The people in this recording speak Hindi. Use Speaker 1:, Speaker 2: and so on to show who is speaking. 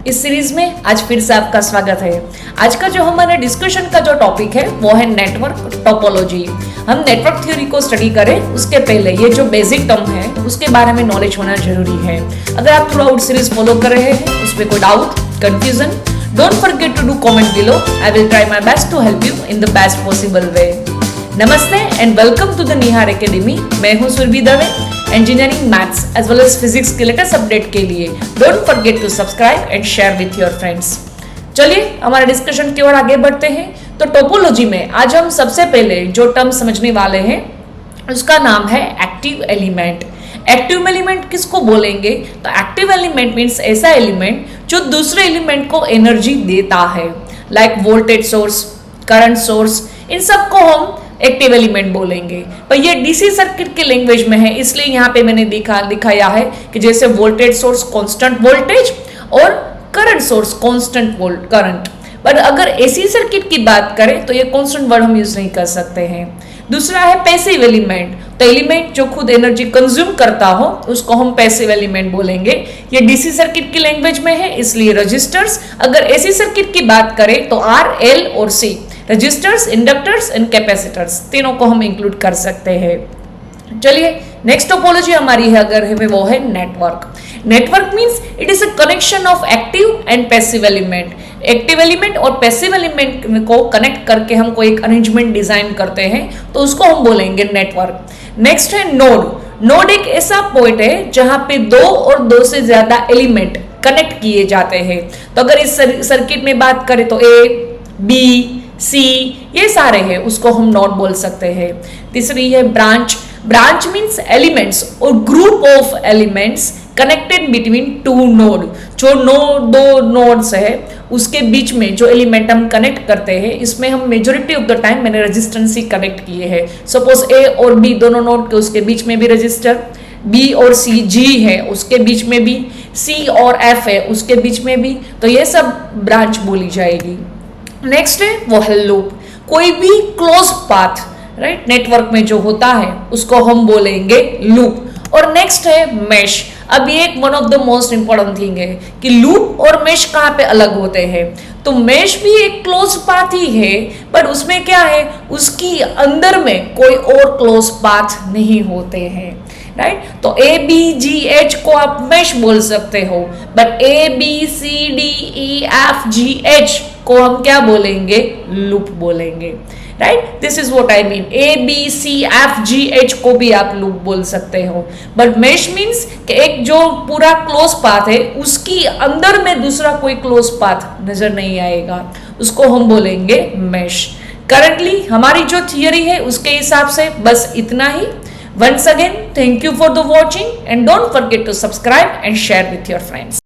Speaker 1: इस सीरीज में आज फिर से आपका स्वागत है। आज का जो हमारे डिस्कशन का जो टॉपिक है वो है नेटवर्क टोपोलॉजी। हम नेटवर्क थ्योरी को स्टडी करें उसके पहले ये जो बेसिक टर्म है उसके बारे में नॉलेज होना जरूरी है। अगर आप थ्रू आउट सीरीज फॉलो कर रहे हैं उसमें कोई doubt confusion don't forget to do comment below. I will try my best to help you in the best possible way. नमस्ते and welcome to the Nihar academy. मैं हूं Surbhi Dave. Engineering maths as well as physics के लेटेस्ट अपडेट के लिए don't forget to subscribe and share with your friends. चलिए हमारे डिस्कशन की ओर आगे बढ़ते हैं। तो टोपोलॉजी में आज हम सबसे पहले जो टर्म समझने वाले हैं उसका नाम है एक्टिव एलिमेंट। एक्टिव एलिमेंट किसको बोलेंगे? तो एक्टिव एलिमेंट मीन्स ऐसा एलिमेंट जो दूसरे एलिमेंट को एनर्जी देता है, like voltage source, current source, इन सबको हम एक्टिव एलिमेंट बोलेंगे। पर ये डीसी सर्किट की लैंग्वेज में है, इसलिए यहाँ पे मैंने दिखाया है कि जैसे वोल्टेज सोर्स कांस्टेंट वोल्टेज और करंट सोर्स कांस्टेंट करंट। पर अगर एसी सर्किट की बात करें तो ये कांस्टेंट वर्ड हम यूज नहीं कर सकते हैं। दूसरा है पैसिव एलिमेंट। तो एलिमेंट जो खुद एनर्जी कंज्यूम करता हो उसको हम पैसिव एलिमेंट बोलेंगे। ये डीसी सर्किट की लैंग्वेज में है, इसलिए रजिस्टर्स। अगर एसी सर्किट की बात करें तो आर, एल और सी, रजिस्टर्स, इंडक्टर्स एंड कैपेसिटर्स, तीनों को हम इंक्लूड कर सकते हैं। चलिए नेक्स्ट टोपोलॉजी हमारी है अगर है वो है network. Network means it is a connection of active and passive element. Active element और पैसिव एलिमेंट को कनेक्ट करके हम कोई एक अरेंजमेंट डिजाइन करते हैं तो उसको हम बोलेंगे नेटवर्क। नेक्स्ट है नोड। नोड एक ऐसा पॉइंट है जहां पे दो और दो से ज्यादा एलिमेंट कनेक्ट किए जाते हैं। तो अगर इस सर्किट में बात करें तो ए, बी, सी ये सारे हैं, उसको हम नोड बोल सकते हैं। तीसरी है ब्रांच। ब्रांच मीन्स एलिमेंट्स और group of elements connected between two node. जो दो नोड्स है उसके बीच में जो एलिमेंट हम कनेक्ट करते हैं, इसमें हम मेजोरिटी ऑफ द टाइम मैंने रेजिस्टेंस ही कनेक्ट किए हैं। सपोज ए और बी दोनों नोड के उसके बीच में भी रेजिस्टर, बी और सी, जी है उसके बीच में भी, सी और एफ है उसके बीच में भी, तो ये सब ब्रांच बोली जाएगी। नेक्स्ट है वो है लूप। कोई भी क्लोज पाथ राइट नेटवर्क में जो होता है उसको हम बोलेंगे लूप। और नेक्स्ट है मैश। अब ये एक one of the most important thing है कि लूप और मैश कहाँ पे अलग होते हैं। तो मैश भी एक क्लोज पाथ ही है, पर उसमें क्या है, उसकी अंदर में कोई और क्लोज पाथ नहीं होते हैं, राइट। तो ए बी जी एच को आप मैश बोल सकते हो, but A B C D E F G H को हम क्या बोलेंगे? लूप बोलेंगे, right. This is what I mean. A B C F G H को भी आप लूप बोल सकते हो, बट मैश मीन्स कि एक जो पूरा क्लोज पाथ है उसकी अंदर में दूसरा कोई क्लोज पाथ नजर नहीं आएगा, उसको हम बोलेंगे मैश। करंटली हमारी जो थियरी है उसके हिसाब से बस इतना ही। Once again, thank you for the watching and don't forget to subscribe and share with your friends.